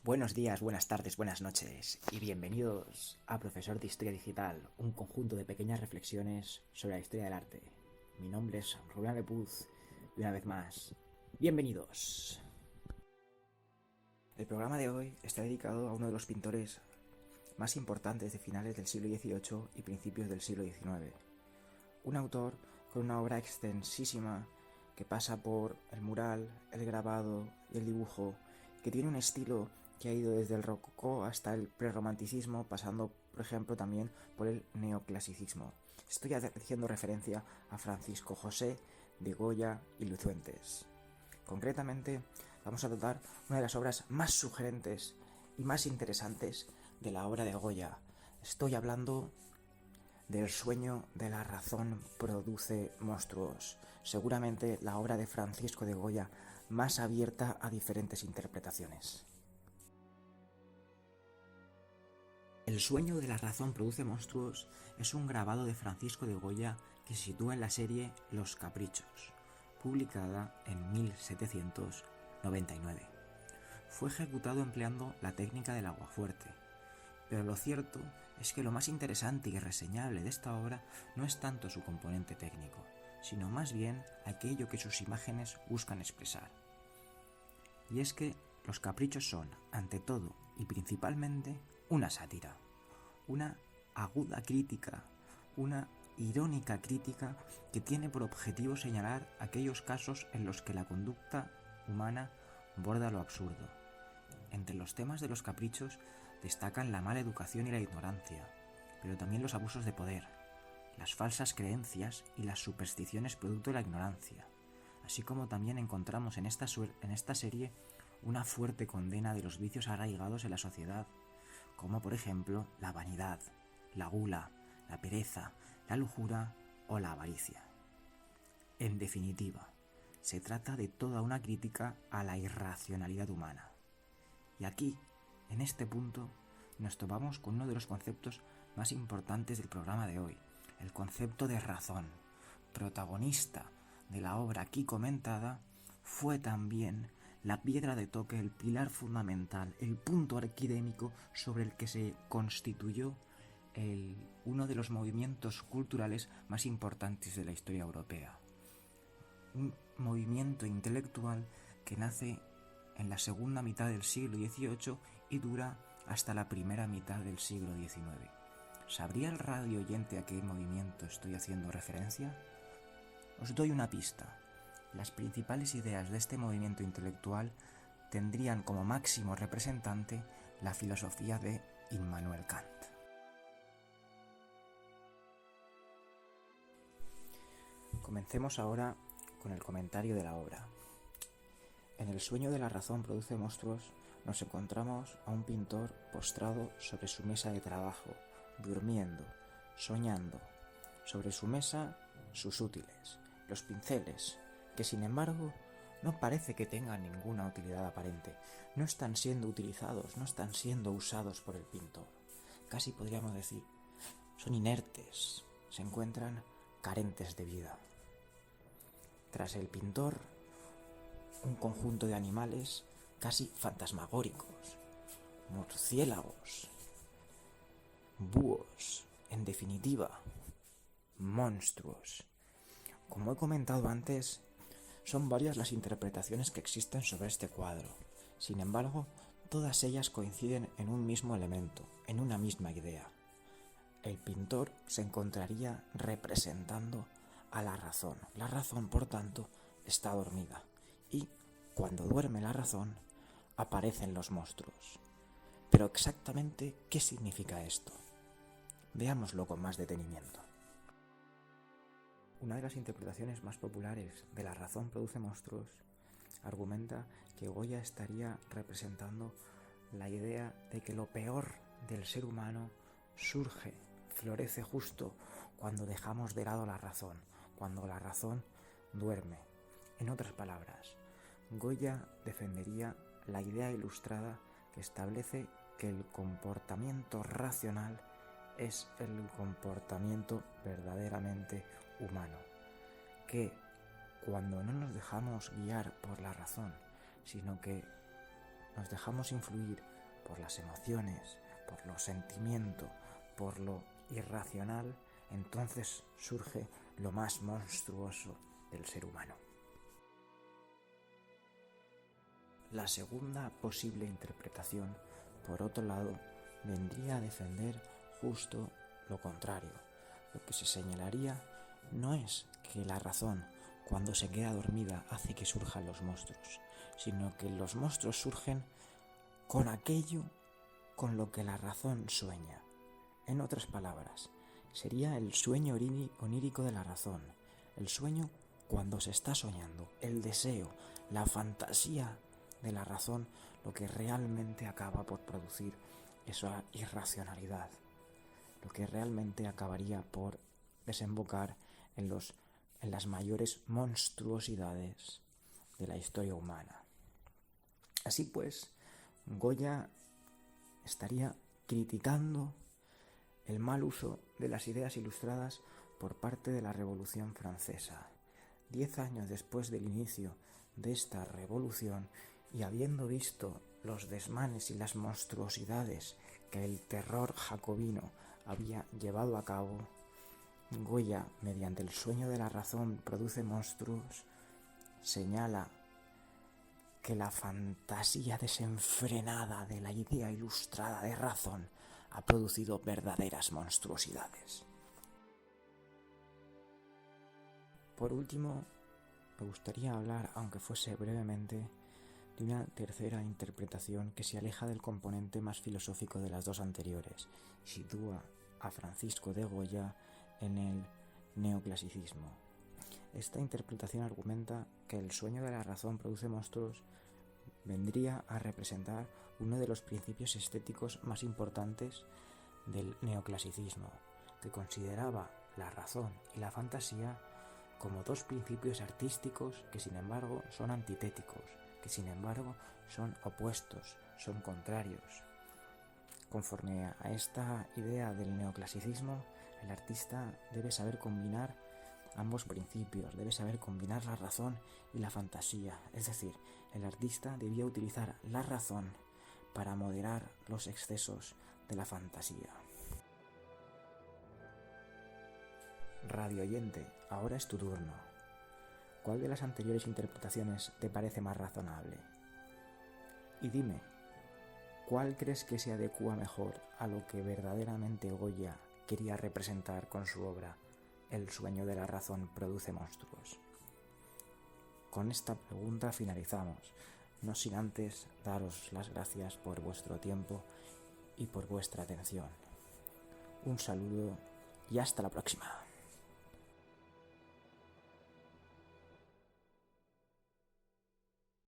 Buenos días, buenas tardes, buenas noches y bienvenidos a Profesor de Historia Digital, un conjunto de pequeñas reflexiones sobre la historia del arte. Mi nombre es Rubén Lepuz y una vez más, bienvenidos. El programa de hoy está dedicado a uno de los pintores más importantes de finales del siglo XVIII y principios del siglo XIX. Un autor con una obra extensísima que pasa por el mural, el grabado y el dibujo, que tiene un estilo que ha ido desde el rococó hasta el prerromanticismo, pasando, por ejemplo, también por el neoclasicismo. Estoy haciendo referencia a Francisco José de Goya y Luzuentes. Concretamente, vamos a tratar una de las obras más sugerentes y más interesantes de la obra de Goya. Estoy hablando del sueño de la razón produce monstruos, seguramente la obra de Francisco de Goya más abierta a diferentes interpretaciones. El sueño de la razón produce monstruos es un grabado de Francisco de Goya que se sitúa en la serie Los Caprichos, publicada en 1799. Fue ejecutado empleando la técnica del aguafuerte, pero lo cierto es que lo más interesante y reseñable de esta obra no es tanto su componente técnico, sino más bien aquello que sus imágenes buscan expresar. Y es que los caprichos son, ante todo y principalmente, una sátira, una aguda crítica, una irónica crítica que tiene por objetivo señalar aquellos casos en los que la conducta humana borda lo absurdo. Entre los temas de los caprichos destacan la mala educación y la ignorancia, pero también los abusos de poder, las falsas creencias y las supersticiones producto de la ignorancia, así como también encontramos en esta serie una fuerte condena de los vicios arraigados en la sociedad, como por ejemplo la vanidad, la gula, la pereza, la lujuria o la avaricia. En definitiva, se trata de toda una crítica a la irracionalidad humana. Y aquí, en este punto, nos topamos con uno de los conceptos más importantes del programa de hoy, el concepto de razón. Protagonista de la obra aquí comentada, fue también la piedra de toque, el pilar fundamental, el punto arquidémico sobre el que se constituyó uno de los movimientos culturales más importantes de la historia europea. Un movimiento intelectual que nace en la segunda mitad del siglo XVIII y dura hasta la primera mitad del siglo XIX. ¿Sabría el radio oyente a qué movimiento estoy haciendo referencia? Os doy una pista. Las principales ideas de este movimiento intelectual tendrían como máximo representante la filosofía de Immanuel Kant. Comencemos ahora con el comentario de la obra. En el sueño de la razón produce monstruos nos encontramos a un pintor postrado sobre su mesa de trabajo, durmiendo, soñando. Sobre su mesa, sus útiles, los pinceles, que sin embargo no parece que tengan ninguna utilidad aparente. No están siendo utilizados, no están siendo usados por el pintor. Casi podríamos decir, son inertes, se encuentran carentes de vida. Tras el pintor, un conjunto de animales casi fantasmagóricos, murciélagos, búhos, en definitiva, monstruos. Como he comentado antes, son varias las interpretaciones que existen sobre este cuadro. Sin embargo, todas ellas coinciden en un mismo elemento, en una misma idea. El pintor se encontraría representando a la razón. La razón, por tanto, está dormida. Y cuando duerme la razón, aparecen los monstruos. Pero exactamente, ¿qué significa esto? Veámoslo con más detenimiento. Una de las interpretaciones más populares de La razón produce monstruos argumenta que Goya estaría representando la idea de que lo peor del ser humano surge, florece justo cuando dejamos de lado la razón, cuando la razón duerme. En otras palabras, Goya defendería la idea ilustrada que establece que el comportamiento racional es el comportamiento verdaderamente humano, que cuando no nos dejamos guiar por la razón, sino que nos dejamos influir por las emociones, por lo sentimiento, por lo irracional, entonces surge lo más monstruoso del ser humano. La segunda posible interpretación, por otro lado, vendría a defender justo lo contrario. Lo que se señalaría no es que la razón, cuando se queda dormida, hace que surjan los monstruos, sino que los monstruos surgen con aquello con lo que la razón sueña. En otras palabras, sería el sueño onírico de la razón, el sueño cuando se está soñando, el deseo, la fantasía de la razón, lo que realmente acaba por producir esa irracionalidad, lo que realmente acabaría por desembocar en las mayores monstruosidades de la historia humana. Así pues, Goya estaría criticando el mal uso de las ideas ilustradas por parte de la Revolución Francesa. 10 años después del inicio de esta revolución y habiendo visto los desmanes y las monstruosidades que el terror jacobino había llevado a cabo, Goya, mediante el sueño de la razón produce monstruos, señala que la fantasía desenfrenada de la idea ilustrada de razón ha producido verdaderas monstruosidades. Por último, me gustaría hablar, aunque fuese brevemente, de una tercera interpretación que se aleja del componente más filosófico de las dos anteriores y sitúa a Francisco de Goya en el neoclasicismo. Esta interpretación argumenta que el sueño de la razón produce monstruos vendría a representar uno de los principios estéticos más importantes del neoclasicismo, que consideraba la razón y la fantasía como dos principios artísticos que sin embargo son antitéticos, que sin embargo son opuestos, son contrarios. Conforme a esta idea del neoclasicismo, el artista debe saber combinar ambos principios, debe saber combinar la razón y la fantasía, es decir, el artista debía utilizar la razón para moderar los excesos de la fantasía. Radio oyente, ahora es tu turno. ¿Cuál de las anteriores interpretaciones te parece más razonable? Y dime, ¿cuál crees que se adecúa mejor a lo que verdaderamente Goya quería representar con su obra El sueño de la razón produce monstruos? Con esta pregunta finalizamos, no sin antes daros las gracias por vuestro tiempo y por vuestra atención. Un saludo y hasta la próxima.